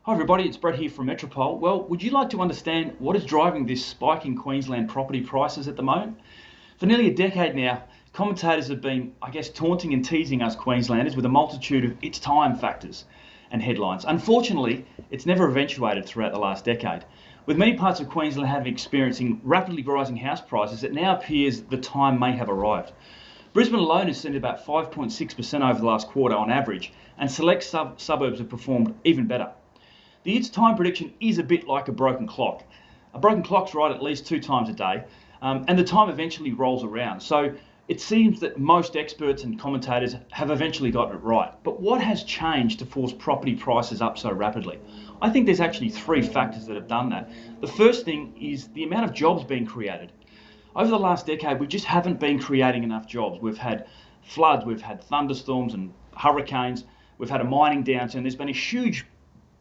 Hi everybody, it's Brett here from Metropole. Well, would you like to understand what is driving this spike in Queensland property prices at the moment? For nearly a decade now, commentators have been, taunting and teasing us Queenslanders with a multitude of it's time factors and headlines. Unfortunately, it's never eventuated throughout the last decade. With many parts of Queensland having experiencing rapidly rising house prices, it now appears the time may have arrived. Brisbane alone has seen about 5.6% over the last quarter on average, and select suburbs have performed even better. The It's Time prediction is a bit like a broken clock. A broken clock's right at least 2 times a day, and the time eventually rolls around. So it seems that most experts and commentators have eventually gotten it right. But what has changed to force property prices up so rapidly? I think there's actually 3 factors that have done that. The first thing is the amount of jobs being created. Over the last decade, we just haven't been creating enough jobs. We've had floods, we've had thunderstorms and hurricanes, we've had a mining downturn. There's been a huge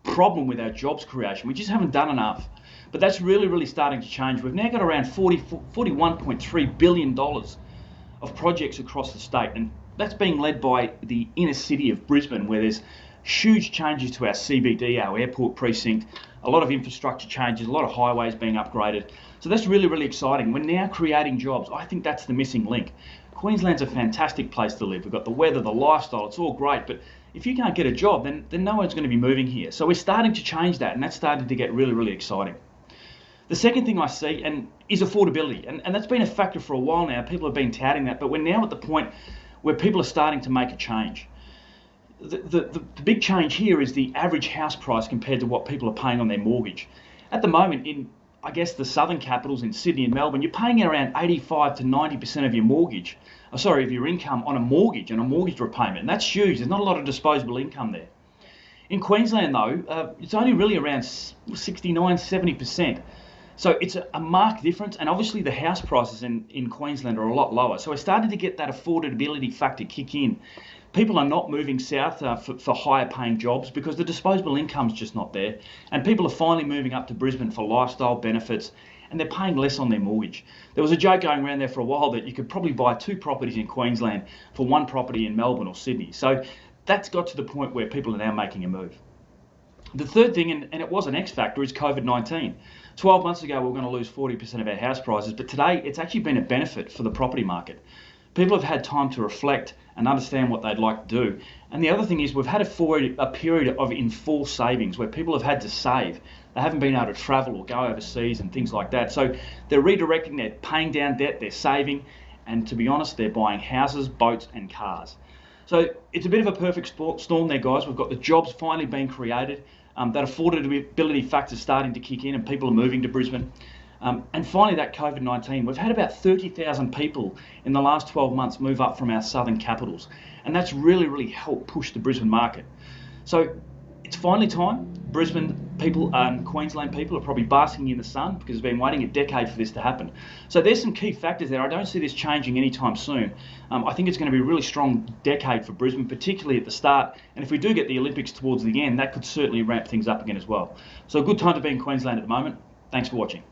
problem with our jobs creation. We just haven't done enough. But that's really starting to change. We've now got around $41.3 billion of projects across the state, and that's being led by the inner city of Brisbane, where there's huge changes to our CBD, our airport precinct, a lot of infrastructure changes, a lot of highways being upgraded. So that's really exciting. We're now creating jobs. I think that's the missing link. Queensland's a fantastic place to live. We've got the weather, the lifestyle, it's all great, but if you can't get a job, then no one's going to be moving here. So we're starting to change that, and that's starting to get really exciting. The second thing I see is affordability, and that's been a factor for a while now. People have been touting that, but we're now at the point where people are starting to make a change. The big change here is the average house price compared to what people are paying on their mortgage. At the moment, in the southern capitals in Sydney and Melbourne, you're paying around 85 to 90% of your mortgage, of your income on a mortgage and a mortgage repayment. And that's huge. There's not a lot of disposable income there. In Queensland though, it's only really around 69, 70%. So it's a marked difference, and obviously the house prices in Queensland are a lot lower. So we're starting to get that affordability factor kick in. People are not moving south for higher paying jobs because the disposable income's just not there. And people are finally moving up to Brisbane for lifestyle benefits, and they're paying less on their mortgage. There was a joke going around there for a while that you could probably buy 2 properties in Queensland for 1 property in Melbourne or Sydney. So that's got to the point where people are now making a move. The third thing, and it was an X factor, is COVID-19. 12 months ago, we were going to lose 40% of our house prices, but today it's actually been a benefit for the property market. People have had time to reflect and understand what they'd like to do. And the other thing is we've had a period of enforced savings where people have had to save. They haven't been able to travel or go overseas and things like that. So they're redirecting, they're paying down debt, they're saving, and to be honest, they're buying houses, boats and cars. So it's a bit of a perfect storm there, guys. We've got the jobs finally being created. That affordability factor is starting to kick in and people are moving to Brisbane. And finally, that COVID-19. We've had about 30,000 people in the last 12 months move up from our southern capitals. And that's really helped push the Brisbane market. So it's finally time. Brisbane people and Queensland people are probably basking in the sun because they've been waiting a decade for this to happen. So there's some key factors there. I don't see this changing anytime soon. I think it's going to be a really strong decade for Brisbane, particularly at the start. And if we do get the Olympics towards the end, that could certainly ramp things up again as well. So a good time to be in Queensland at the moment. Thanks for watching.